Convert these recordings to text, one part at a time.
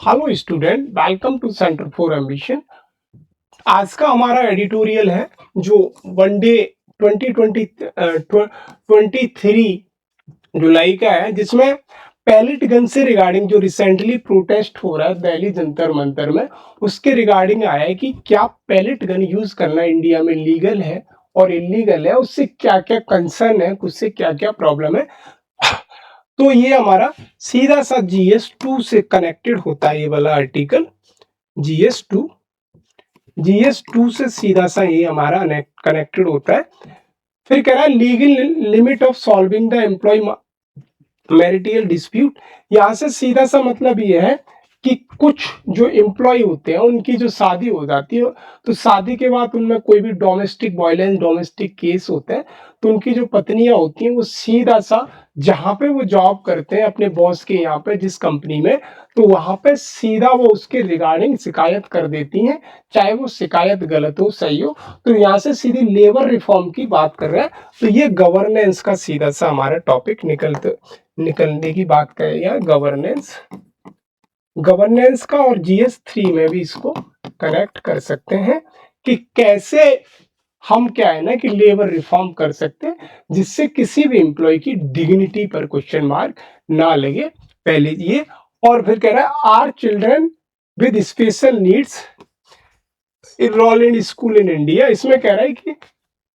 Hello student, welcome to centre for ambition. आज का हमारा एडिटोरियल है जो वनडे 23 जुलाई का है, जिसमें पैलेट गन से रिगार्डिंग जो रिसेंटली प्रोटेस्ट हो रहा है दिल्ली जंतर मंतर में, उसके रिगार्डिंग आया है कि क्या पैलेट गन यूज करना इंडिया में लीगल है और इलीगल है, उससे क्या क्या कंसर्न है, उससे क्या क्या प्रॉब्लम है। तो ये हमारा सीधा सा GS2 से कनेक्टेड होता है ये वाला आर्टिकल। GS2 GS2 से सीधा सा ये हमारा कनेक्टेड होता है। फिर कह रहा है legal limit of solving the employ marital dispute. यहां से सीधा सा मतलब ये है कि कुछ जो एम्प्लॉय होते हैं उनकी जो शादी हो जाती है, तो शादी के बाद उनमें कोई भी डोमेस्टिक वायलेंस, डोमेस्टिक केस होते हैं, तो उनकी जो पत्नियां होती हैं वो सीधा सा जहां पे वो जॉब करते हैं अपने बॉस के यहाँ पे जिस कंपनी में, तो वहां पे सीधा वो उसके रिगार्डिंग शिकायत कर देती हैं, चाहे वो शिकायत गलत हो सही हो। तो यहाँ से सीधी लेबर रिफॉर्म की बात कर रहे हैं। तो ये गवर्नेंस का सीधा सा हमारा टॉपिक निकलने की बात करेगा। गवर्नेंस गवर्नेंस का और GS3 में भी इसको कनेक्ट कर सकते हैं कि कैसे हम क्या है ना कि लेबर रिफॉर्म कर सकते हैं जिससे किसी भी एम्प्लॉय की डिग्निटी पर क्वेश्चन मार्क ना लगे, पहले ये। और फिर कह रहा है are children with special needs enrol in school in India. इसमें कह रहा है कि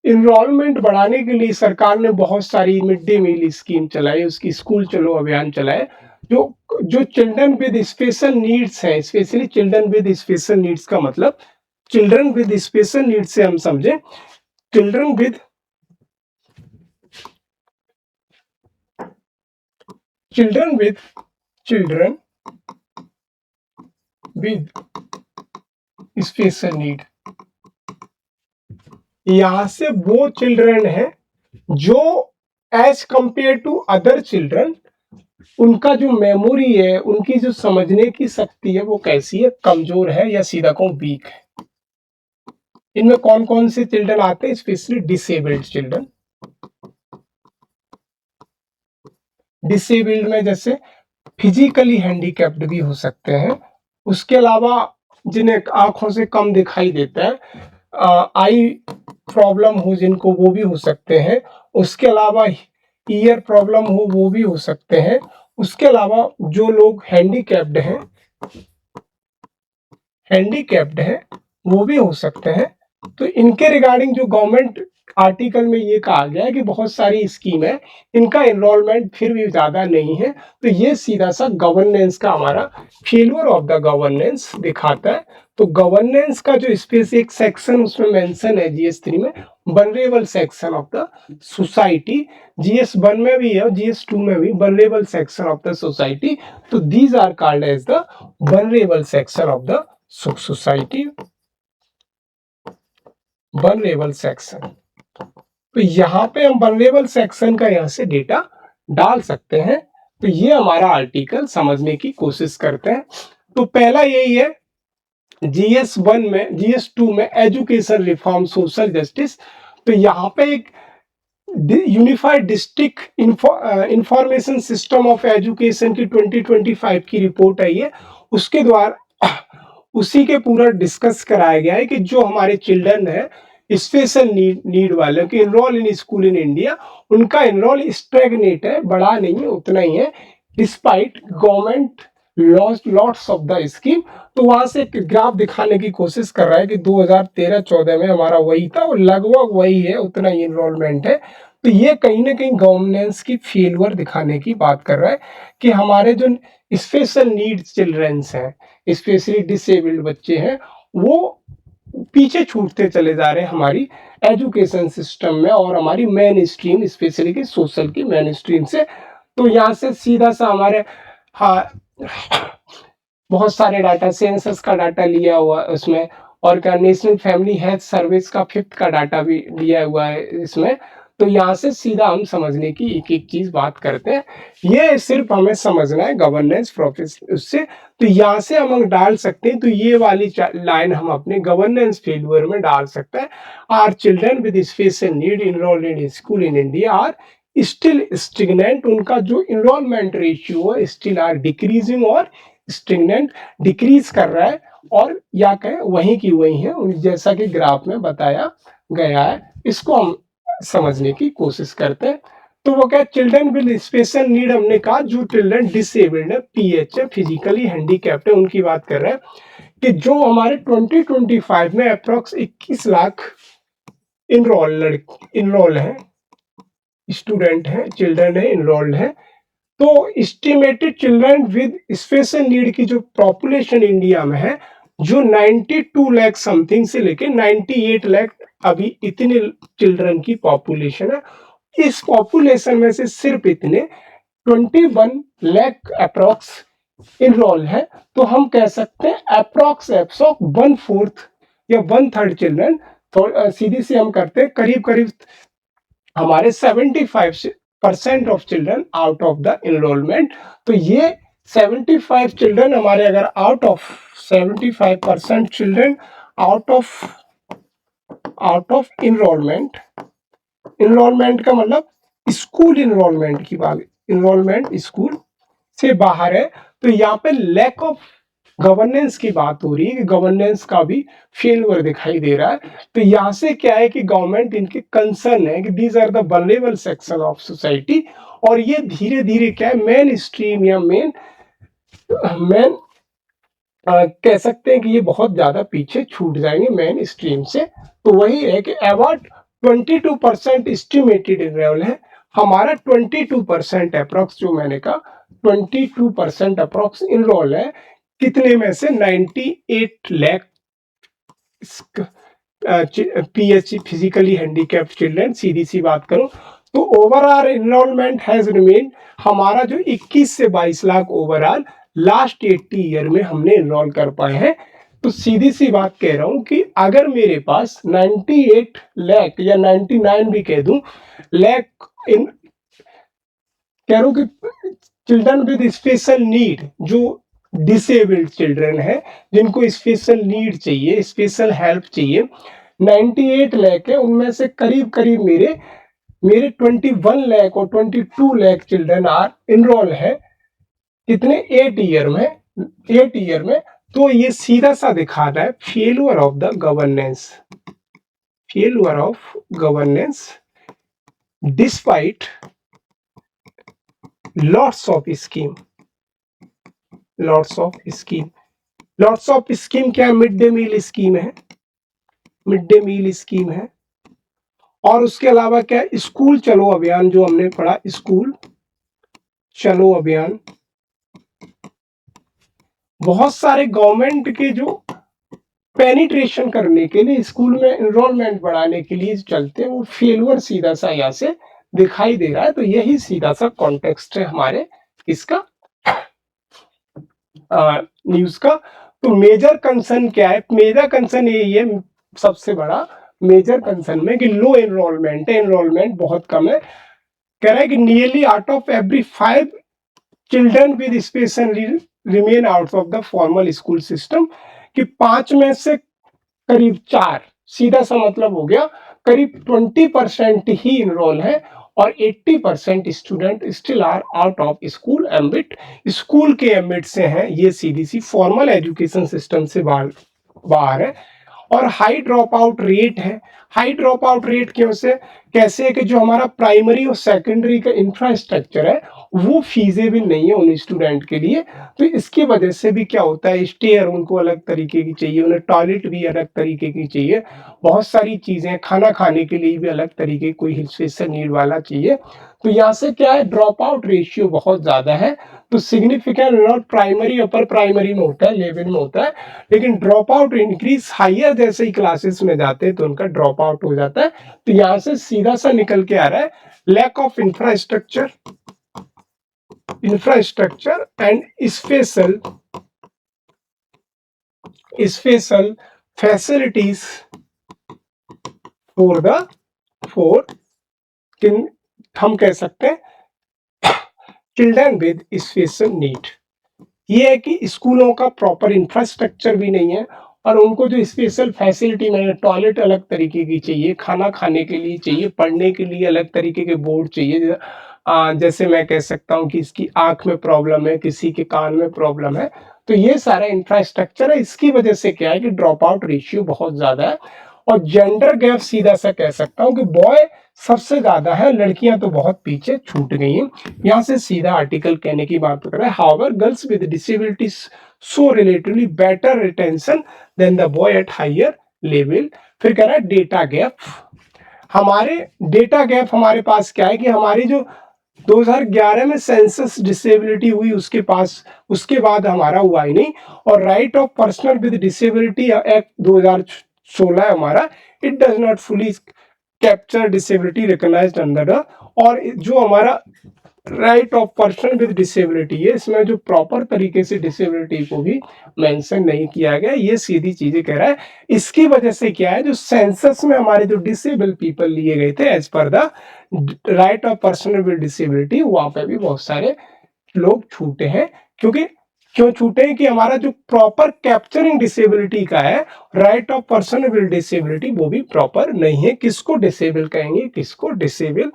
इनरोलमेंट बढ़ाने के लिए सरकार ने बहुत सारी मिड डे मील स्कीम चलाई, उसकी स्कूल चलो अभियान चलाए। जो जो चिल्ड्रन विद स्पेशल नीड्स है, specially children with special needs का मतलब चिल्ड्रन विद स्पेशल नीड्स से हम समझे children with children with children with special need. यहां से वो चिल्ड्रन है जो as compare to other children, उनका जो मेमोरी है, उनकी जो समझने की शक्ति है वो कैसी है, कमजोर है या सीधा कहूं वीक है। इनमें कौन कौन से चिल्ड्रन आते हैं? Specially disabled children. डिसेबल्ड में जैसे फिजिकली हैंडीकैप्ड भी हो सकते हैं, उसके अलावा जिन्हें आंखों से कम दिखाई देता है, आई प्रॉब्लम हो जिनको, वो भी हो सकते हैं। उसके अलावा ईयर प्रॉब्लम हो वो भी हो सकते हैं। उसके अलावा जो लोग हैंडीकैप्ड हैं वो भी हो सकते हैं। तो इनके रिगार्डिंग जो गवर्नमेंट आर्टिकल में ये कहा गया है कि बहुत सारी स्कीम है, इनका एनरोलमेंट फिर भी ज्यादा नहीं है। तो ये सीधा सा गवर्नेंस का हमारा फेलियर ऑफ द गवर्नेंस दिखाता है। तो गवर्नेंस का जो स्पेसिफिक सेक्शन उसमें मेंशन है GS3 में, vulnerable section of the society. GS1 में भी है और GS2 में भी vulnerable section of the society. तो these are called as the vulnerable section of the society, vulnerable section. तो यहाँ पे हम वल्नरेबल सेक्शन का यहाँ से डेटा डाल सकते हैं। तो ये हमारा आर्टिकल समझने की कोशिश करते हैं। तो पहला यही है GS2 में एजुकेशन रिफॉर्म, सोशल जस्टिस। तो यहाँ पे एक unified district information system of education की 2025 की रिपोर्ट आई है, उसके द्वारा उसी के पूरा डिस्कस कराया गया है कि जो हमारे चिल्ड्रन है स्पेशल नीड वाले के enrol in school in India, उनका इनरोल स्टैग्नेट है, बड़ा नहीं है, उतना ही है, despite government lots of the scheme. तो वहां से एक ग्राफ दिखाने की कोशिश कर रहा है कि 2013-14 में हमारा वही था और लगभग वही है, उतना ही इनरोलमेंट है। तो ये कहीं ना कहीं गवर्नेंस की फेलियर दिखाने की बात कर रहा है कि हमारे जो स्पेशल नीड्स चिल्ड्रंस हैं, स्पेशली डिसेबल्ड बच्चे हैं, वो पीछे छूटते चले जा रहे हैं हमारी एजुकेशन सिस्टम में और हमारी मेन स्ट्रीम, स्पेशली की सोशल की मेन स्ट्रीम से। तो यहाँ से सीधा सा हमारे बहुत सारे डाटा, सेंसस का डाटा लिया हुआ है उसमें, और क्या नेशनल फैमिली हेल्थ सर्विस का 5th का डाटा भी लिया हुआ है इसमें। तो यहाँ से सीधा हम समझने की एक एक चीज बात करते हैं। ये सिर्फ हमें समझना है गवर्नेंस प्रोफेस उससे। तो यहाँ से हम डाल सकते हैं, तो ये वाली लाइन हम अपने गवर्नेंस फेलियर में डाल सकते हैं। Are children with special need enrolled in school in India are still stagnant, उनका जो इनरोलमेंट रेशियो है स्टिल आर डिक्रीजिंग और स्टिग्नेंट डिक्रीज कर रहा है और या कहें वहीं की वहीं है, जैसा कि ग्राफ में बताया गया है। इसको हम समझने की कोशिश करते हैं। तो वो क्या, चिल्ड्रन विद स्पेशल नीड, हमने कहा जो चिल्ड्रन डिसेबल्ड है, पीएच है, फिजिकली हैंडीकैप्ड है, उनकी बात कर रहे हैं कि जो हमारे 2025 में अप्रोक्स 21 लाख इनरोल है, स्टूडेंट है, चिल्ड्रन है, इनरोल्ड है। तो estimated children with special need की जो पॉपुलेशन इंडिया में है, जो 92 लाख समथिंग से लेके 98 लाख अभी इतने चिल्ड्रन की पॉपुलेशन है। इस पॉपुलेशन में से सिर्फ इतने 21 लाख अप्रोक्स इनरोल है। तो हम कह सकते हैं अप्रोक्स 1/4 या 1/3 चिल्ड्रन, तो सीधी सी हम करते हैं करीब करीब हमारे 75% of children out of the enrolment. तो ये 75 चिल्ड्रन हमारे, अगर out of 75% children out of enrolment, enrolment का मतलब स्कूल इनरोलमेंट की बात, इनरोलमेंट स्कूल से बाहर है। तो यहाँ पे लैक ऑफ गवर्नेंस की बात हो रही है कि गवर्नेंस का भी फेलियर दिखाई दे रहा है। तो यहाँ से क्या है कि गवर्नमेंट इनके कंसर्न है कि these are the vulnerable section of society, और ये धीरे धीरे क्या है मेन स्ट्रीम या मेन कह सकते हैं कि ये बहुत ज्यादा पीछे छूट जाएंगे मेन स्ट्रीम से। तो वही है कि अबाउट 22% एस्टिमेटेड इनरोल है हमारा, 22% अप्रोक्स, जो मैंने कहा 22% अप्रोक्स इनरोल है। कितने में से 98 lakh PH physically handicapped children, सीधी सी बात करूं तो ओवरऑल इनरोलमेंट हैज रिमेन हमारा जो 21 से 22 लाख ओवरऑल लास्ट 80 ईयर में हमने इनरोल कर पाए हैं। तो सीधी सी बात कह रहा हूं कि अगर मेरे पास 98 लाख या 99 भी कह दूं लाख इन, कह रहा हूं कि चिल्ड्रन विद स्पेशल नीड, जो डिसेबल्ड चिल्ड्रन है, जिनको स्पेशल नीड चाहिए, स्पेशल हेल्प चाहिए, 98 लाख है, उनमें से करीब करीब मेरे 21 लाख और 22 लाख चिल्ड्रन आर इनरोल है। कितने 8 ईयर में। तो ये सीधा सा दिखा रहा है failure of the governance, failure of governance despite lots of scheme, lots of scheme, lots of scheme क्या है, मिड डे मील स्कीम है, मिड डे मील स्कीम है। और उसके अलावा क्या, स्कूल चलो अभियान, जो हमने पढ़ा स्कूल चलो अभियान, बहुत सारे गवर्नमेंट के जो पेनिट्रेशन करने के लिए, स्कूल में एनरोलमेंट बढ़ाने के लिए चलते हैं, वो फेलियर सीधा सा यहाँ से दिखाई दे रहा है। तो यही सीधा सा कॉन्टेक्स्ट है हमारे इसका न्यूज का। तो मेजर कंसर्न क्या है, मेजर कंसर्न यही है सबसे बड़ा मेजर कंसर्न में कि लो एनरोलमेंट है, एनरोलमेंट बहुत कम है। कह रहा है कि nearly out of every 5 children with special remain out of the formal school system, कि 5 में से करीब 4, सीधा सा मतलब हो गया करीब 20% ही इनरोल है और 80% student still are out of school ambit, school के एम्बिट से हैं, ये सीधी सी फॉर्मल एजुकेशन सिस्टम से बाहर है। और हाई ड्रॉप आउट रेट है, हाई ड्रॉप आउट रेट क्यों से, कैसे है कि जो हमारा प्राइमरी और सेकेंडरी का इंफ्रास्ट्रक्चर है वो फीजेबल नहीं है उन स्टूडेंट के लिए। तो इसकी वजह से भी क्या होता है, स्टेयर उनको अलग तरीके की चाहिए, उन्हें टॉयलेट भी अलग तरीके की चाहिए, बहुत सारी चीजें, खाना खाने के लिए भी अलग तरीके कोई स्पेशल नीड वाला चाहिए। तो यहाँ से क्या है, ड्रॉप आउट रेशियो बहुत ज्यादा है। तो significant not primary upper primary में होता है, लेवल में होता है, लेकिन ड्रॉप आउट इंक्रीज हायर जैसे ही क्लासेस में जाते हैं तो उनका ड्रॉप आउट हो जाता है। तो यहाँ से सीधा सा निकल के आ रहा है lack of infrastructure, infrastructure and special facilities for the for हम कह सकते हैं चिल्ड्रन विद स्पेशल नीड। ये है कि स्कूलों का प्रॉपर इंफ्रास्ट्रक्चर भी नहीं है और उनको जो स्पेशल फैसिलिटी में, टॉयलेट अलग तरीके की चाहिए, खाना खाने के लिए चाहिए, पढ़ने के लिए अलग तरीके के बोर्ड चाहिए। जैसे मैं कह सकता हूँ कि इसकी आंख में प्रॉब्लम है, किसी के कान में प्रॉब्लम है, तो ये सारा इंफ्रास्ट्रक्चर है, इसकी वजह से क्या है कि ड्रॉप आउट रेशियो बहुत ज्यादा है। और जेंडर गैप सीधा सा कह सकता हूं कि बॉय सबसे ज्यादा है, लड़कियां तो बहुत पीछे छूट गई हैं। यहां से सीधा आर्टिकल कहने की बात कर रहा है, however girls with disabilities so relatively better retention than the boy at higher level. फिर कह रहा है डेटा गैप, हमारे डेटा गैप हमारे पास क्या है कि हमारी जो 2011 में सेंसस डिसेबिलिटी हुई उसके बाद हमारा हुआ ही नहीं। और right of personal with disability act 2016 हमारा, it does not fully capture disability recognised under the, और जो हमारा right of person with disability है, इसमें जो प्रॉपर तरीके से डिसेबिलिटी को भी मेंशन नहीं किया गया, ये सीधी चीजें कह रहा है। इसकी वजह से क्या है, जो सेंसस में हमारे जो डिसेबल पीपल लिए गए थे as per the right of person with disability, वहां पे भी बहुत सारे लोग छूटे हैं। क्योंकि क्यों छूटे हैं कि हमारा जो प्रॉपर कैप्चरिंग डिसेबिलिटी का है, right of person with disability, वो भी प्रॉपर नहीं है। किसको डिसेबल कहेंगे, किसको डिसेबल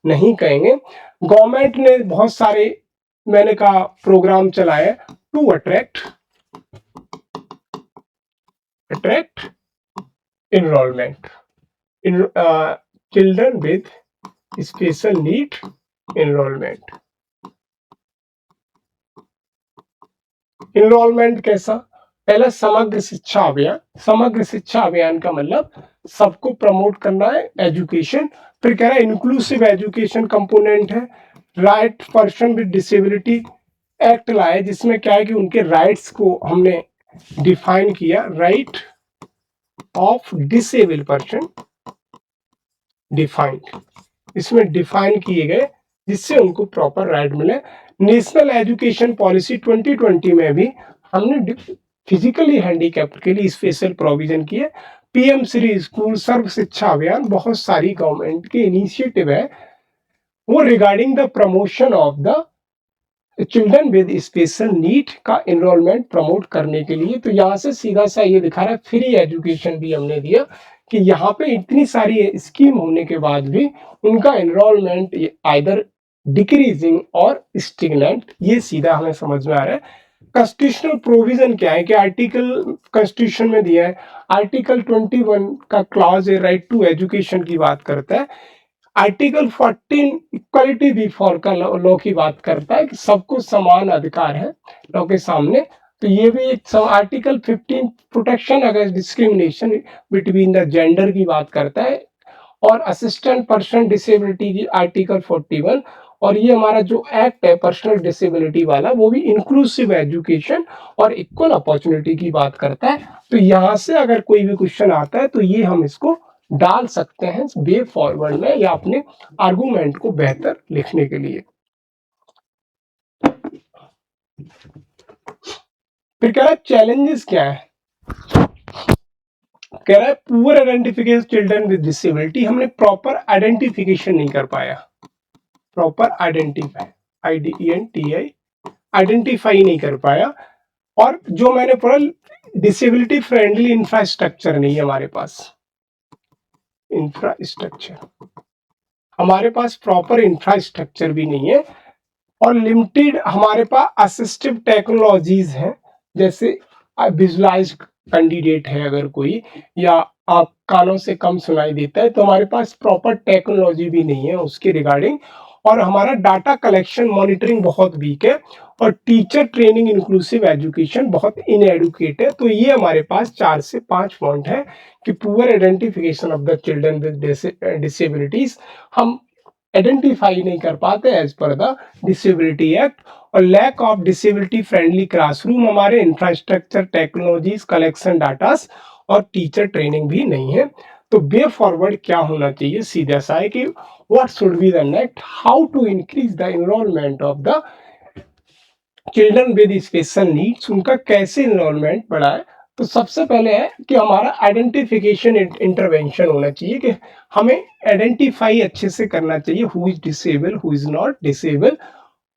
नहीं कहेंगे। गवर्नमेंट ने बहुत सारे, मैंने कहा, प्रोग्राम चलाए to attract enrolment in children with special need enrolment. Enrolment कैसा, पहला समग्र शिक्षा अभियान। समग्र शिक्षा अभियान का मतलब सबको प्रमोट करना है, एजुकेशन। फिर कह रहा है इंक्लूसिव एजुकेशन कंपोनेंट है। Right person with disability act लाए, जिसमें क्या है कि उनके राइट्स को हमने डिफाइन किया, right of disable person defined, इसमें डिफाइन किए गए जिससे उनको प्रॉपर राइट मिले। नेशनल एजुकेशन पॉलिसी 2020 में भी हमने फिजिकली हैंडीकैप्ड के लिए स्पेशल प्रोविजन किए। पीएम श्री स्कूल सर्व शिक्षा अभियान, बहुत सारी गवर्नमेंट के इनिशिएटिव है वो regarding the promotion of the children with special need का एनरोलमेंट प्रमोट करने के लिए। तो यहाँ से सीधा सा ये दिखा रहा है, फ्री एजुकेशन भी हमने दिया कि यहाँ पे इतनी सारी स्कीम होने के बाद भी उनका एनरोलमेंट आइदर डिक्रीजिंग और स्टिग्नेंट, ये सीधा हमें समझ में आ रहा है। कॉन्स्टिट्यूशनल प्रोविजन क्या है कि आर्टिकल कॉन्स्टिट्यूशन में दिया है, आर्टिकल 21 का क्लॉज है, राइट टू एजुकेशन की बात करता है। आर्टिकल 14 इक्वालिटी बिफोर का लॉ की बात करता है कि सबको समान अधिकार है लॉ के सामने। तो ये भी एक article 15 protection against discrimination between the gender की बात करता है। और असिस्टेंट पर्सन डिसेबिलिटी की आर्टिकल 41। और ये हमारा जो एक्ट है पर्सनल डिसेबिलिटी वाला, वो भी इंक्लूसिव एजुकेशन और इक्वल अपॉर्चुनिटी की बात करता है। तो यहाँ से अगर कोई भी क्वेश्चन आता है तो ये हम इसको डाल सकते हैं वे फॉरवर्ड में, या अपने आर्गुमेंट को बेहतर लिखने के लिए। फिर कह रहा है चैलेंजेस क्या है, कह रहा है poor identification children with disability, हमने प्रॉपर आइडेंटिफिकेशन नहीं कर पाया, प्रॉपर आइडेंटिफाई IDENTI आइडेंटिफाई नहीं कर पाया। और जो मैंने पढ़ा, डिसेबिलिटी फ्रेंडली इंफ्रास्ट्रक्चर नहीं है हमारे पास, इंफ्रास्ट्रक्चर हमारे पास प्रॉपर इंफ्रास्ट्रक्चर भी नहीं है। और लिमिटेड हमारे पास असिस्टिव टेक्नोलॉजीज हैं, जैसे विजुअलाइज कैंडिडेट है अगर कोई, या आप कानों से कम सुनाई देता है, तो हमारे पास प्रॉपर टेक्नोलॉजी भी नहीं है उसके रिगार्डिंग। और हमारा डाटा कलेक्शन मॉनिटरिंग बहुत वीक है। और टीचर ट्रेनिंग इंक्लूसिव एजुकेशन बहुत इनएडुकेट है। तो ये हमारे पास 4 से 5 पॉइंट है कि poor identification of the children with disabilities, हम आइडेंटिफाई नहीं कर पाते as per the disability act. और lack of disability friendly classroom, हमारे इंफ्रास्ट्रक्चर टेक्नोलॉजीज कलेक्शन डाटास और टीचर ट्रेनिंग भी नहीं है। तो वे फॉरवर्ड क्या होना चाहिए, सीधा सा है कि what should be the next, how to increase the enrolment of the children with special needs, उनका कैसे एनरोलमेंट बढ़ाए। तो सबसे पहले है कि हमारा आइडेंटिफिकेशन इंटरवेंशन होना चाहिए, कि हमें आइडेंटिफाई अच्छे से करना चाहिए who is disable who is not disable.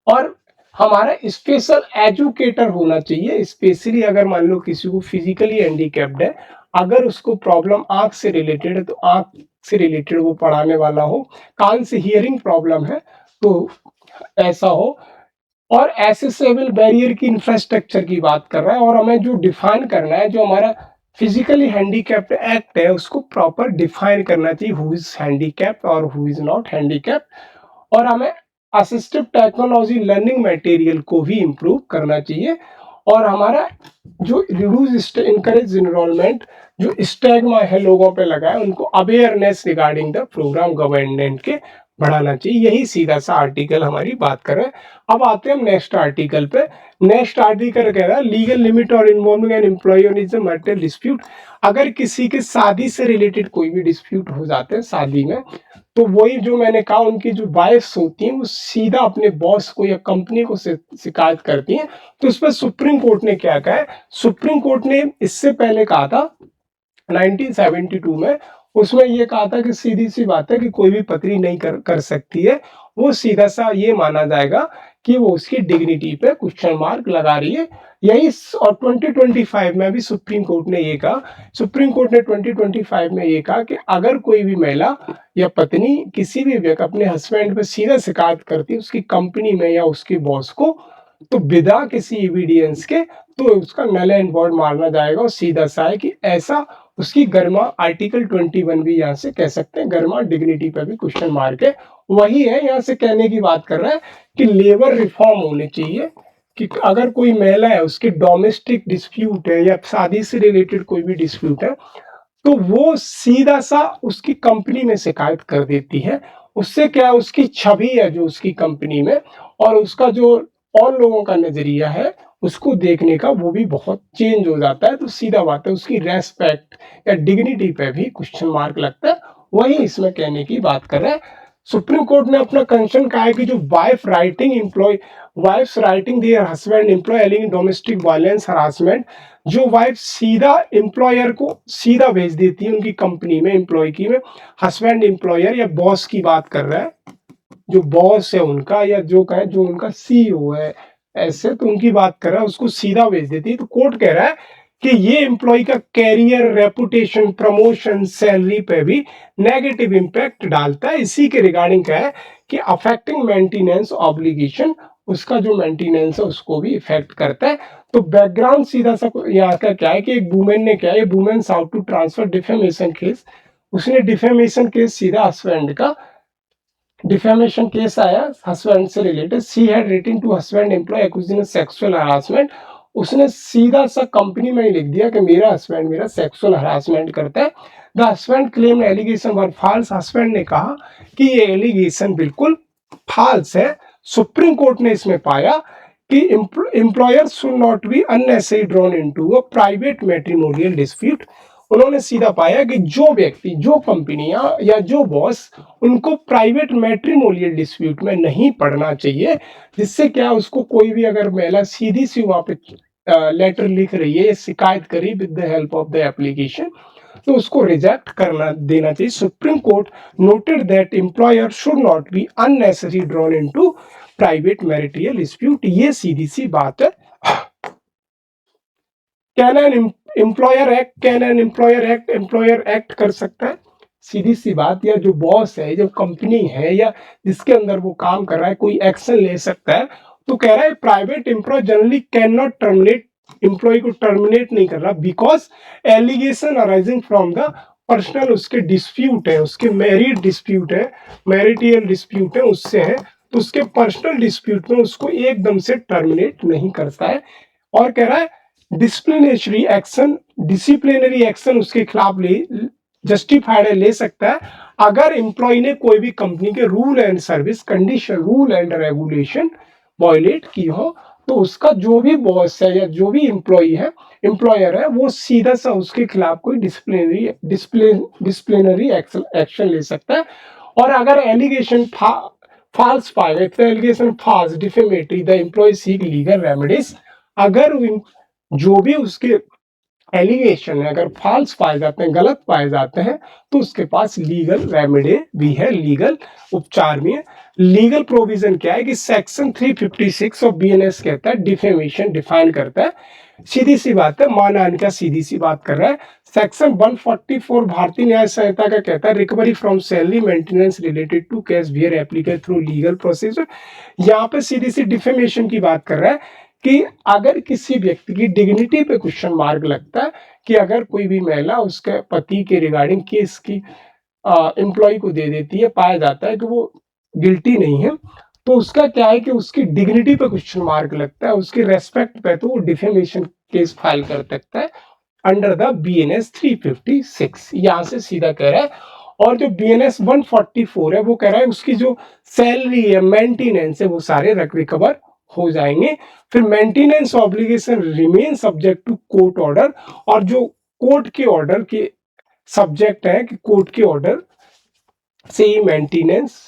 और हमारा स्पेशल एजुकेटर होना चाहिए, स्पेशली अगर मान लो किसी को फिजिकली हैंडीकैप्ड है, अगर उसको प्रॉब्लम आंख से रिलेटेड है तो आंख से रिलेटेड वो पढ़ाने वाला हो। कान से हियरिंग प्रॉब्लम है तो ऐसा हो। और एसेसेबल बैरियर की इंफ्रास्ट्रक्चर की बात कर रहा है, और हमें जो डिफाइन करना है, जो हमारा फिजिकली हैंडीकैप्ड एक्ट है उसको प्रॉपर डिफाइन करना चाहिए, हु इज हैंडीकैप्ड और हु इज नॉट हैंडीकैप्ड। और हमें असिस्टिव टेक्नोलॉजी लर्निंग मटेरियल को भी इम्प्रूव करना चाहिए। और हमारा जो रिड्यूस इनकरेज इनरोलमेंट, जो स्टैग्मा है लोगों पे लगा है, उनको awareness regarding the programme government के बढ़ाना चाहिए। यही सीधा सा आर्टिकल हमारी बात कर रहे हैं। अब आते हैं हम नेक्स्ट आर्टिकल पे। नेक्स्ट आर्टिकल कह रहा है लीगल लिमिट और involving an employ on is marital dispute. अगर किसी के शादी से रिलेटेड कोई भी डिस्प्यूट हो जाते हैं शादी में, तो वही जो मैंने कहा, उनकी जो वाइफ्स होती हैं वो सीधा अपने बॉस को या कंपनी को शिकायत करती हैं। तो इस पर सुप्रीम कोर्ट ने क्या कहा है? सुप्रीम कोर्ट ने इससे पहले कहा था 1972 में, उसमें ये कहा था कि सीधी सी बात है कि कोई भी पत्नी नहीं कर सकती है, वो सीधा सा ये माना जाएगा कि वो उसकी डिग्निटी पे क्वेश्चन मार्क लगा रही है। यही और 2025 में भी सुप्रीम कोर्ट ने ये कहा, सुप्रीम कोर्ट ने 2025 में ये कहा कि अगर कोई भी महिला या पत्नी किसी भी व्यक्ति अपने हस्बैंड पे सीधा शिकायत करती है उसकी कंपनी में या उसके बॉस को, तो बिना किसी एविडेंस के तो उसका नल एंड वॉइड मारना जाएगा। और सीधा सा है कि ऐसा उसकी गर्मा, आर्टिकल 21 भी यहाँ से कह सकते हैं, गर्मा डिग्निटी पे भी क्वेश्चन मार्क है। वही है, यहाँ से कहने की बात कर रहा है कि लेबर रिफॉर्म होने चाहिए, कि अगर कोई महिला है उसके डोमेस्टिक डिस्प्यूट है या शादी से रिलेटेड कोई भी डिस्प्यूट है, तो वो सीधा सा उसकी कंपनी में शिकायत कर देती है। उससे क्या, उसकी छवि है जो उसकी कंपनी में, और उसका जो और लोगों का नजरिया है उसको देखने का, वो भी बहुत चेंज हो जाता है। तो सीधा बात है, उसकी रेस्पेक्ट या डिग्निटी पे भी क्वेश्चन मार्क लगता है। वही इसमें कहने की बात कर रहे हैं। सुप्रीम कोर्ट ने अपना कंसर्न कहा है कि जो wives writing their husband employ alleging domestic violence harassment, जो वाइफ सीधा एम्प्लॉयर को सीधा भेज देती है उनकी कंपनी में, एम्प्लॉय की में, हस्बैंड एम्प्लॉयर या बॉस की बात कर रहा है, जो बॉस है उनका, या जो कहे जो उनका सीईओ है, ऐसे तो उनकी बात कर रहा है, उसको सीधा भेज देती है। तो कोर्ट कह रहा है कि ये एम्प्लॉय का कैरियर, रेपुटेशन, प्रमोशन, सैलरी पे भी नेगेटिव इंपैक्ट डालता है। इसी के रिगार्डिंग क्या है कि अफेक्टिंग मेंटेनेंस ऑब्लिगेशन, उसका जो मेंटेनेंस है उसको भी इफेक्ट करता है। तो बैकग्राउंड सीधा सा यहाँ का क्या है कि एक वुमेन ने क्या है, women sought to transfer defamation case, उसने डिफेमेशन केस सीधा हस्बैंड का डिफेमेशन केस आया हस्बैंड से related. She had written to husband employ accusing sexual harassment, उसने सीधा सा कंपनी में ही लिख दिया कि मेरा हस्बैंड मेरा सेक्सुअल हरासमेंट करता है। The husband claim allegation were false, हस्बैंड ने कहा कि ये एलिगेशन बिल्कुल फॉल्स है। सुप्रीम कोर्ट ने इसमें पाया कि employer should not be unnecessary drawn into a private matrimonial dispute. उन्होंने सीधा पाया कि जो व्यक्ति, जो कंपनियां या जो बॉस, उनको प्राइवेट मैट्रिमोनियल डिस्प्यूट में नहीं पड़ना चाहिए। जिससे क्या, उसको कोई भी अगर महिला सीधी सी वहां पे लेटर लिख रही है, शिकायत करी with the help of the application, तो उसको रिजेक्ट करना देना चाहिए। Supreme court noted that employer should not be unnecessary drawn into private marital dispute. ये सीधी सी बात है। कैन एन एम्प्लॉयर एक्ट कर सकता है, सीधी सी बात। या जो बॉस है, जो कंपनी है, या जिसके अंदर वो काम कर रहा है, कोई एक्शन ले सकता है। तो कह रहा है private employ generally can not terminate, employ को टर्मिनेट नहीं कर रहा, because allegation arising from the personal, उसके डिस्प्यूट है, उसके मैरिड डिस्प्यूट है, मैरिटियल डिस्प्यूट है, उससे है। तो उसके पर्सनल डिस्प्यूट में उसको एकदम से टर्मिनेट नहीं करता है। और कह रहा है डिसिप्लिनरी एक्शन उसके खिलाफ जस्टिफाइड है, ले सकता है, अगर एम्प्लॉय ने कोई भी कंपनी के rule and service condition, rule and regulation violate की हो। तो उसका जो भी बॉस है या जो भी एम्प्लॉयर है, वो सीधा सा उसके खिलाफ कोई डिसिप्लिनरी एक्शन ले सकता है। और अगर एलिगेशन फॉल्स पाए गए, तो allegation false defamatory, the employ seek legal remedies. अगर जो भी उसके एलिगेशन है अगर फॉल्स पाए जाते हैं, गलत पाए जाते हैं, तो उसके पास लीगल रेमेडी भी है, लीगल उपचार भी है। लीगल प्रोविजन क्या है कि सेक्शन 356 ऑफ बीएनएस कहता है, डिफेमेशन डिफाइन करता है सीधी सी बात है, मान आन का सीधी सी बात कर रहा है। सेक्शन 144 भारतीय न्याय संहिता का कहता है recovery from salary maintenance related to case where applicable through legal procedure. यहाँ पे सीधी सी डिफेमेशन की बात कर रहा है कि अगर किसी व्यक्ति की डिग्निटी पे क्वेश्चन मार्क लगता है कि अगर कोई भी महिला उसके पति के रिगार्डिंग केस की एम्प्लॉय को दे देती है, पाया जाता है कि वो गिल्टी नहीं है, तो उसका क्या है कि उसकी डिग्निटी पे क्वेश्चन मार्क लगता है, उसकी रेस्पेक्ट पे, तो वो डिफेमेशन केस फाइल कर सकता है अंडर द BNS 356। यहां से सीधा कह रहा है। और जो BNS 144 है वो कह रहा है उसकी जो सैलरी है, मेंटेनेंस है, वो सारे रिकवर हो जाएंगे। फिर maintenance obligation remain subject to court order, और जो कोर्ट के ऑर्डर के सब्जेक्ट है कि कोर्ट के ऑर्डर से ही मेंटेनेंस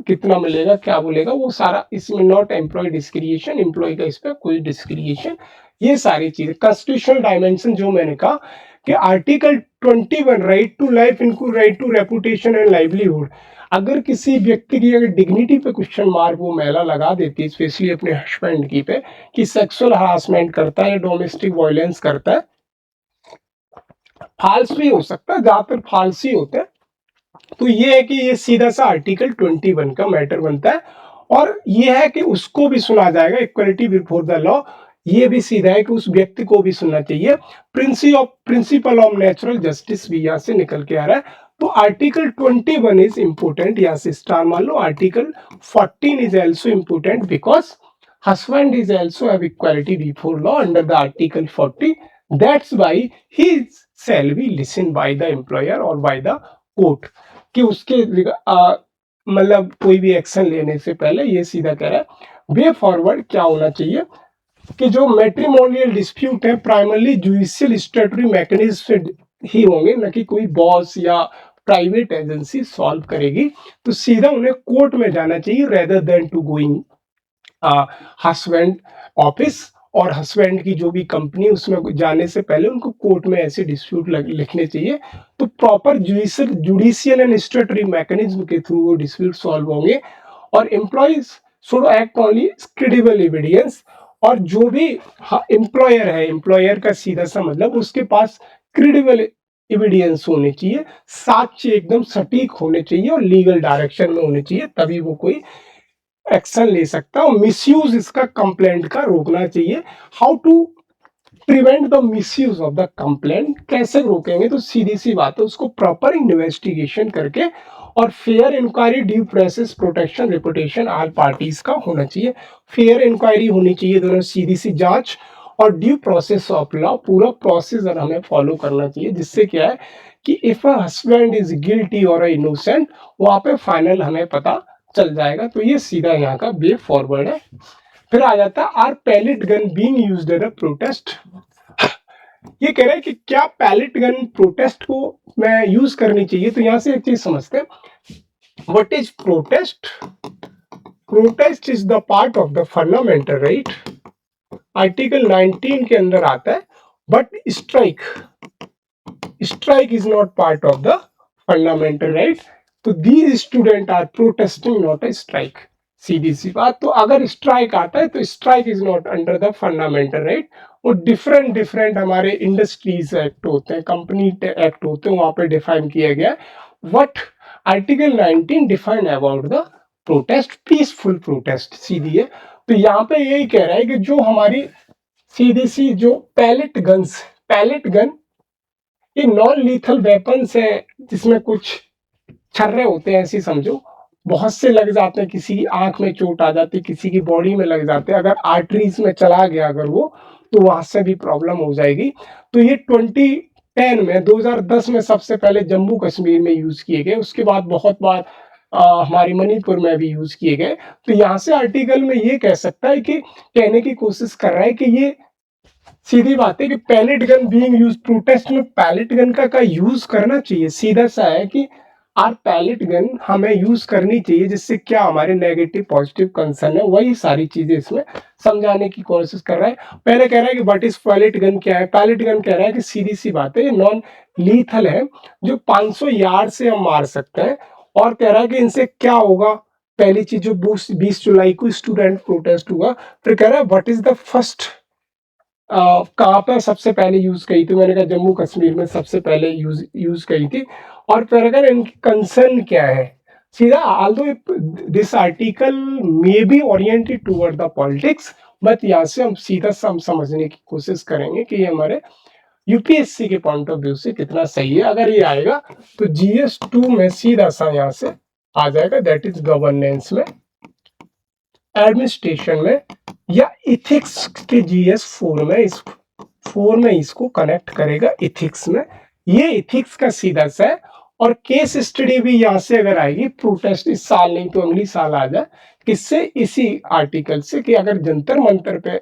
कितना मिलेगा, क्या बोलेगा, वो सारा इसमें नॉट एम्प्लॉय डिस्क्रिएशन, एम्प्लॉय का इस पर कोई डिस्क्रिएशन, ये सारी चीजें। कॉन्स्टिट्यूशनल डायमेंशन जो मैंने कहा कि आर्टिकल 21 राइट टू लाइफ इनको right to reputation and livelihood, अगर किसी व्यक्ति की अगर डिग्निटी पे क्वेश्चन मार्क वो महिला लगा देती है, स्पेशली अपने हस्बैंड की पे, कि सेक्सुअल हरासमेंट करता है, डोमेस्टिक वायलेंस करता है, फाल्स भी हो सकता है, ज्यादातर फाल्स ही होते हैं, तो ये है कि ये सीधा सा आर्टिकल 21 का मैटर बनता है। और ये है कि उसको भी सुना जाएगा, इक्वलिटी बिफोर द लॉ, ये भी सीधा है कि उस व्यक्ति को भी सुनना चाहिए। प्रिंसिपल ऑफ नेचुरल जस्टिस भी यहां से निकल के आ रहा है। तो आर्टिकल 21 इज इंपोर्टेंट, यहां से स्टार मान लो। Article 14 is also important because husband is also have equality before law under the article 40, that's why he shall be listened by the employer or by the court, कि उसके मतलब कोई भी action लेने से पहले ये सीधा कह रहा है वे फॉरवर्ड क्या होना चाहिए कि जो मैट्रिमोनियल डिस्प्यूट है प्राइमरली जुडिशियल स्टैट्यूटरी मैकेनिज्म से ही होंगे, न कि कोई बॉस या प्राइवेट एजेंसी सॉल्व करेगी। तो सीधा उन्हें कोर्ट में जाना चाहिए rather than to going husband office, और हस्बैंड की जो भी कंपनी उसमें जाने से पहले उनको कोर्ट में ऐसे डिस्प्यूट लिखने चाहिए। तो proper judicial and statutory mechanism के थ्रू वो डिस्प्यूट सॉल्व होंगे। और employees should act only credible evidence, और जो भी एम्प्लॉयर है, एम्प्लॉयर का सीधा सा मतलब उसके पास क्रेडिबल एविडेंस होने चाहिए, साक्ष्य एकदम सटीक होने चाहिए और लीगल डायरेक्शन में होने चाहिए, तभी वो कोई एक्शन ले सकता है। और मिसयूज इसका कंप्लेंट का रोकना चाहिए। How to prevent the misuse of the complaint, कैसे रोकेंगे, तो सीधी सी बात है उसको प्रॉपर इन्वेस्टिगेशन करके और fair inquiry, due process, protection, reputation all parties का होना चाहिए। फेयर इंक्वायरी होनी चाहिए, दोनों सीधी सी जांच, और ड्यू प्रोसेस ऑफ लॉ, पूरा प्रोसीजर हमें फॉलो करना चाहिए, जिससे क्या है कि if a husband is guilty और इनोसेंट, वहां पे फाइनल हमें पता चल जाएगा। तो ये सीधा यहाँ का वे फॉरवर्ड है। फिर आ जाता है are pellet gun being used in a protest. ये कह रहे हैं कि क्या पैलेट गन प्रोटेस्ट को मैं यूज करनी चाहिए। तो यहां से एक चीज समझते हैं, what is protest. Protest is the part of the fundamental right, article 19 के अंदर आता है, but strike, strike is not part of the fundamental right. तो these student are protesting not a strike, सीधी सी बात। तो अगर स्ट्राइक आता है तो strike is not under the fundamental right. वो डिफरेंट डिफरेंट हमारे इंडस्ट्रीज एक्ट होते हैं, कंपनी एक्ट होते हैं, वहां पे डिफाइन किया गया है। What article 19 define about the protest, peaceful protest, सीधी है। तो यहाँ पे यही कह रहा है कि जो हमारी सीधी सी जो पैलेट गन्स, पैलेट गन ये नॉन लीथल वेपन्स है, जिसमें कुछ छर्रे होते हैं, ऐसे समझो, बहुत से लग जाते हैं, किसी की आंख में चोट आ जाती है, किसी की बॉडी में लग जाते हैं, अगर आर्टरीज में चला गया अगर वो, तो वहां से भी प्रॉब्लम हो जाएगी। तो ये 2010 में 2010 में सबसे पहले जम्मू कश्मीर में यूज किए गए, उसके बाद बहुत बार हमारी मणिपुर में भी यूज किए गए। तो यहाँ से आर्टिकल में ये कह सकता है कि कहने की कोशिश कर रहा है कि ये सीधी बात है कि palette gun being use, protest में पैलेट गन का यूज करना चाहिए। सीधा सा है कि आर पैलेट गन हमें यूज करनी चाहिए, जिससे क्या हमारे नेगेटिव पॉजिटिव कंसर्न है, वही सारी चीजें इसमें समझाने की कोशिश कर रहा है। पहले कह रहा है कि व्हाट इज पैलेट गन, क्या है पैलेट गन, कह रहा है कि सीधी सी बात है ये नॉन लीथल है, जो 500 यार्ड से हम मार सकते हैं। और कह रहा है कि इनसे क्या होगा, पहली चीज जो 20 जुलाई को स्टूडेंट प्रोटेस्ट हुआ। फिर कह रहा है व्हाट इज द फर्स्ट कहाँ पर सबसे पहले यूज की थी, मैंने कहा जम्मू कश्मीर में सबसे पहले यूज की थी। और फिर अगर इनकी कंसर्न क्या है, सीधा although this article may be oriented toward the politics, but यहाँ से हम सीधा हम समझने की कोशिश करेंगे कि ये हमारे यूपीएससी के पॉइंट ऑफ व्यू से कितना सही है। अगर ये आएगा तो जीएस 2 में सीधा सा यहाँ से आ जाएगा, दैट इज गवर्नेंस में, एडमिनिस्ट्रेशन में, या इथिक्स के जीएस 4 में, इस 4 में इसको कनेक्ट करेगा इथिक्स में। ये इथिक्स का सीधा सा है। और केस स्टडी भी यहाँ से अगर आएगी, प्रोटेस्ट इस साल नहीं तो अगली साल आ जाए, किससे, इसी आर्टिकल से, कि अगर जंतर मंतर पे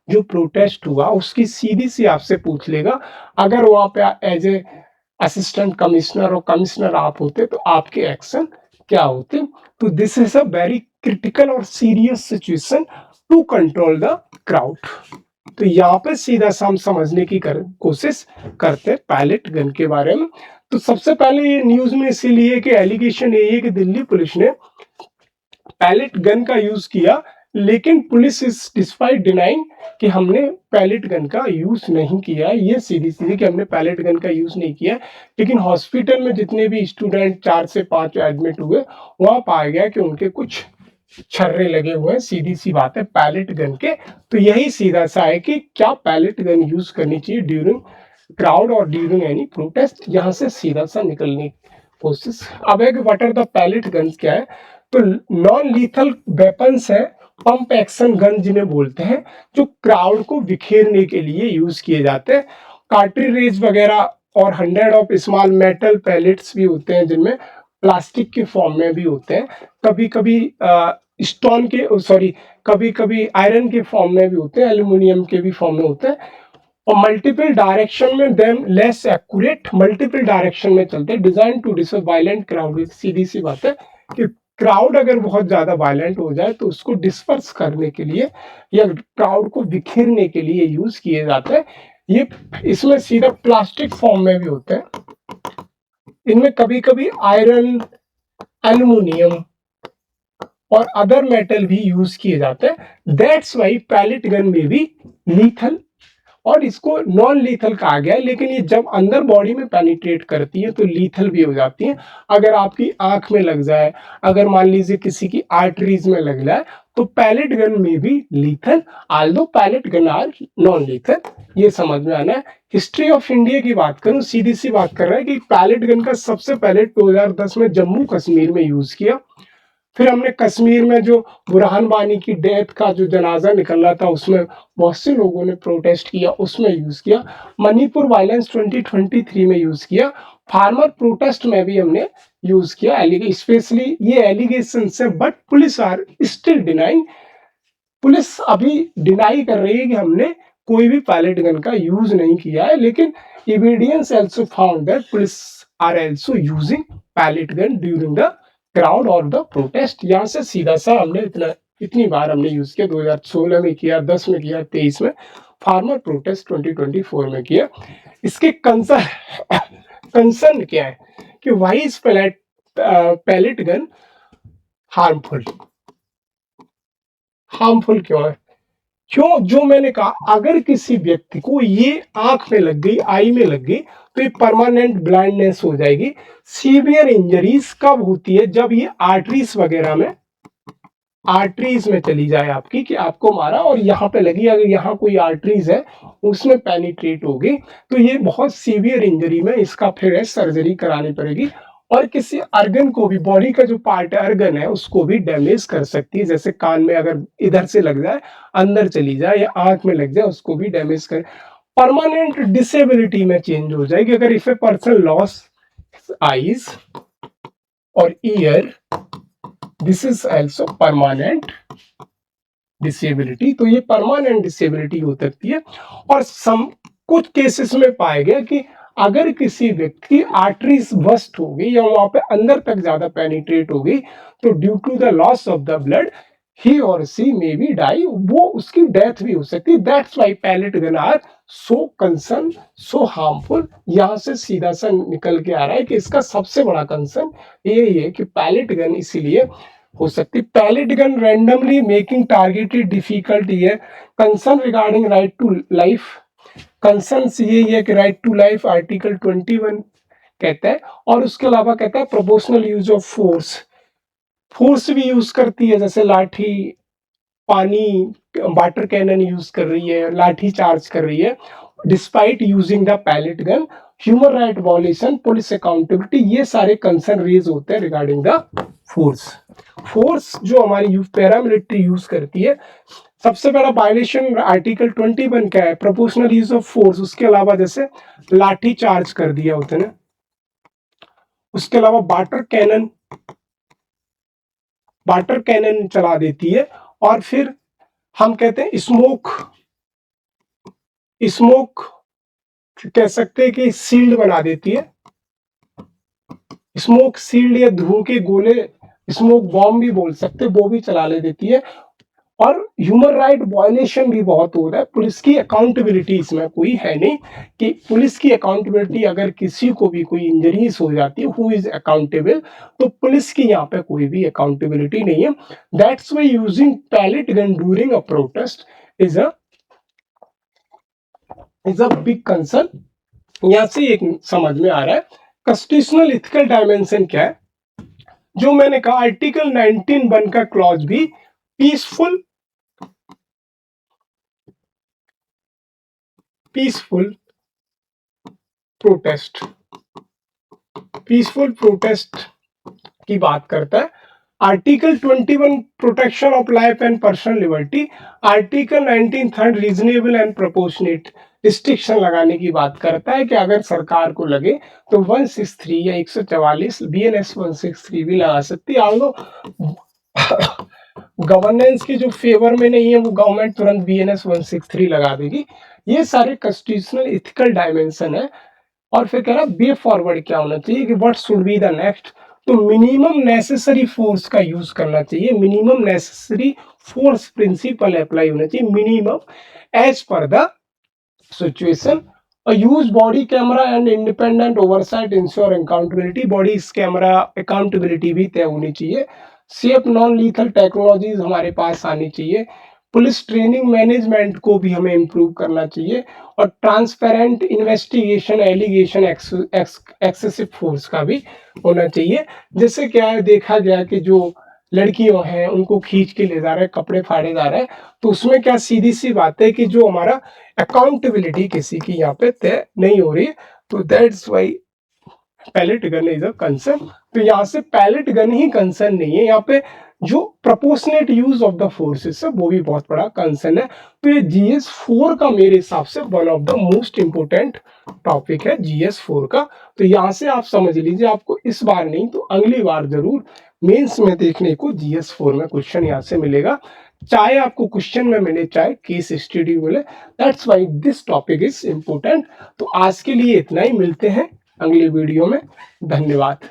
जो प्रोटेस्ट हुआ उसकी सीधी सी आपसे पूछ लेगा, अगर वहां पे एज ए असिस्टेंट कमिश्नर और कमिश्नर आप होते तो आपके एक्शन क्या होते। तो this is a very critical और serious situation to control the crowd. तो यहाँ पे सीधा सा हम समझने की कोशिश करते हैं पैलेट गन के बारे में। तो सबसे पहले ये न्यूज में इसीलिए कि एलिगेशन ये है कि दिल्ली पुलिस ने पैलेट गन का यूज किया, लेकिन पुलिस इज डिस्पाइट डिनाइंग कि हमने पैलेट गन का यूज नहीं किया है। ये सीधी सीधी कि हमने पैलेट गन का यूज नहीं किया। लेकिन हॉस्पिटल में जितने भी स्टूडेंट 4 से 5 एडमिट हुए, वहां पाया गया कि उनके कुछ छर्रे लगे हुए हैं, सीधी सी बात है, पैलेट गन के। तो यही सीधा सा है कि क्या पैलेट गन यूज करनी चाहिए ड्यूरिंग क्राउड और ड्यूरिंग एनी प्रोटेस्ट, यहाँ से सीधा सा निकलने की कोशिश। अब है कि what are the pellet guns क्या है, तो नॉन लीथल वेपन्स है, पंप एक्शन गन जिन्हें बोलते हैं, जो क्राउड को बिखेरने के लिए यूज किए जाते हैं। कार्ट्रिज वगैरह और 100 ऑफ स्मॉल मेटल पैलेट्स भी होते हैं, जिनमें प्लास्टिक के फॉर्म में भी होते हैं, कभी कभी स्टोन के, सॉरी, कभी कभी आयरन के फॉर्म में भी होते हैं, एल्यूमिनियम के भी फॉर्म में होते हैं। और मल्टीपल डायरेक्शन में them less accurate, multiple direction में चलते हैं, design to disperse violent crowd. सीधी सी बात है कि क्राउड अगर बहुत ज्यादा वायलेंट हो जाए तो उसको डिस्पर्स करने के लिए या क्राउड को बिखेरने के लिए यूज किए जाते हैं। ये इसमें सीधा प्लास्टिक फॉर्म में भी होते हैं, इनमें कभी कभी आयरन, एल्यूमिनियम और अदर मेटल भी यूज किए जाते हैं। दैट्स वाई पैलेट गन में भी लीथल और इसको नॉन लीथल कहा गया है, लेकिन ये जब अंदर बॉडी में पेनिट्रेट करती है तो लीथल भी हो जाती है। अगर आपकी आंख में लग जाए, अगर मान लीजिए किसी की आर्टरीज में लग जाए, तो पैलेट गन में भी lethal, although pellet gun are non lethal. ये समझ में आना है। हिस्ट्री ऑफ इंडिया की बात करूं, सीधी सी बात कर रहा है कि पैलेट गन का सबसे पहले 2010 में जम्मू कश्मीर में यूज किया। फिर हमने कश्मीर में जो बुरहान वानी की डेथ का जो जनाजा निकल रहा था, उसमें बहुत से लोगों ने प्रोटेस्ट किया, उसमें यूज किया। मणिपुर वायलेंस 2023 में यूज किया। फार्मर प्रोटेस्ट में भी हमने यूज किया। स्पेशली ये एलिगेशन है, but police are still denying. Police अभी डिनाई कर रही है कि हमने कोई भी पैलेट गन का यूज नहीं किया है, लेकिन evidence also found that police are also using pellet gun during the crowd और द प्रोटेस्ट। यहाँ से सीधा सा हमने इतनी बार हमने यूज किया, 2016 में किया, 10 में किया, 23 में, फार्मर प्रोटेस्ट 2024 में किया। इसके कंसर्न क्या है कि why is pellet gun harmful. Harmful क्यों है? क्यों? जो मैंने कहा, अगर किसी व्यक्ति को ये आंख में लग गई, आई में लग गई, तो ये परमानेंट ब्लाइंडनेस हो जाएगी। सीवियर इंजरीज कब होती है? जब ये आर्टरीज वगैरह में, आर्टरीज में चली जाए आपकी, कि आपको मारा और यहाँ पे लगी, अगर यहाँ कोई आर्टरीज है उसमें पेनिट्रेट होगी, तो ये बहुत सीवियर इंजरी में इसका फिर सर्जरी करानी पड़ेगी। और किसी अर्गन को भी, बॉडी का जो पार्ट अर्गन है उसको भी डैमेज कर सकती है। जैसे कान में अगर इधर से लग जाए, अंदर चली जाए, या आंख में लग जाए, उसको भी डैमेज कर, परमानेंट डिसेबिलिटी में चेंज हो जाएगी। अगर if a person loss eyes और ear, this is also permanent disability. तो ये परमानेंट डिसेबिलिटी हो सकती है। और कुछ केसेस में पाया गया कि अगर किसी व्यक्ति की आर्टरीज बस्ट हो गई या वहां पे अंदर तक ज्यादा पेनिट्रेट हो गई, तो due to the loss of the blood ही और सी मे बी डाई, वो उसकी डेथ भी हो सकती है। That's why pellet gun are so concern, so harmful. यहां से सीधा सा निकल के आ रहा है कि इसका सबसे बड़ा कंसर्न यही है कि पैलेट गन इसीलिए हो सकती। Pellet gun randomly making targeted difficult, ये concern regarding right to life concerns यही है कि राइट टू लाइफ आर्टिकल 21 कहता है, और उसके अलावा कहता है proportional use of force, force भी यूज करती है, जैसे लाठी, पानी, वाटर कैनन यूज कर रही है, लाठी चार्ज कर रही है, despite using the pellet gun, human right वॉलेशन, police accountability, ये सारे कंसर्न रेज होते हैं रिगार्डिंग द फोर्स। फोर्स जो हमारी पैरामिलिट्री यूज करती है, सबसे बड़ा वायलेशन आर्टिकल 21 का है, प्रोपोर्शनल यूज ऑफ फोर्स। उसके अलावा जैसे लाठी चार्ज कर दिया होता है ना, उसके अलावा वाटर कैनन चला देती है, और फिर हम कहते हैं स्मोक कह सकते हैं कि सील्ड बना देती है, स्मोक सील्ड या धुआं के गोले, स्मोक बॉम्ब भी बोल सकते, वो भी चला ले देती है। और ह्यूमन राइट वायलेशन भी बहुत हो रहा है। पुलिस की अकाउंटेबिलिटी इसमें कोई है नहीं कि पुलिस की अकाउंटेबिलिटी, अगर किसी को भी कोई इंजरीज हो जाती है, हु इज अकाउंटेबल, तो पुलिस की यहाँ पे कोई भी अकाउंटेबिलिटी नहीं है। That's why using pellet gun during a protest is a big concern. यहाँ से एक समझ में आ रहा है कॉन्स्टिट्यूशनल इथिकल डायमेंशन क्या है। जो मैंने कहा आर्टिकल 19(1) का क्लॉज भी पीसफुल प्रोटेस्ट की बात करता है। Article 21 protection of life and personal liberty, article 19 third reasonable and proportionate restriction लगाने की बात करता है कि अगर सरकार को लगे तो 163 या 144 BNS 163 भी लगा सकती है। गवर्नेंस के जो फेवर में नहीं है वो गवर्नमेंट तुरंत BNS 163 लगा देगी। ये सारे कॉन्स्टिट्यूशनल इथिकल डायमेंशन है। और फिर कह रहा वे फॉरवर्ड क्या होना चाहिए कि what should be the next, तो मिनिमम नेसेसरी फोर्स का यूज करना चाहिए। Minimum necessary force principle apply होना चाहिए, minimum as per the situation. Use body camera and independent oversight ensure accountability, body camera accountability भी तय होनी चाहिए। सेफ नॉन लीथल टेक्नोलॉजीज हमारे पास आनी चाहिए। पुलिस ट्रेनिंग मैनेजमेंट को भी हमें इम्प्रूव करना चाहिए। और transparent investigation, allegation, excessive force का भी होना चाहिए। जैसे क्या है, देखा गया कि जो लड़कियों हैं उनको खींच के ले जा रहे हैं, कपड़े फाड़े जा रहे हैं, तो उसमें क्या सीधी सी बात है कि जो हमारा अकाउंटेबिलिटी किसी की यहाँ पे तय नहीं हो रही है। तो that's why pellet gun is a concern. तो यहाँ से पैलेट गन ही कंसर्न नहीं है, यहाँ पे जो proportionate use of the forces है वो भी बहुत बड़ा कंसर्न है। तो ये GS4 का मेरे हिसाब से one of the most important topic है GS4 का। तो यहाँ से आप समझ लीजिए, आपको इस बार नहीं तो अगली बार जरूर मेंस में देखने को GS4 में क्वेश्चन यहाँ से मिलेगा, चाहे आपको क्वेश्चन में मिले चाहे केस स्टडी मिले। That's why this topic is important. तो आज के लिए इतना ही, मिलते हैं अगले वीडियो में। धन्यवाद।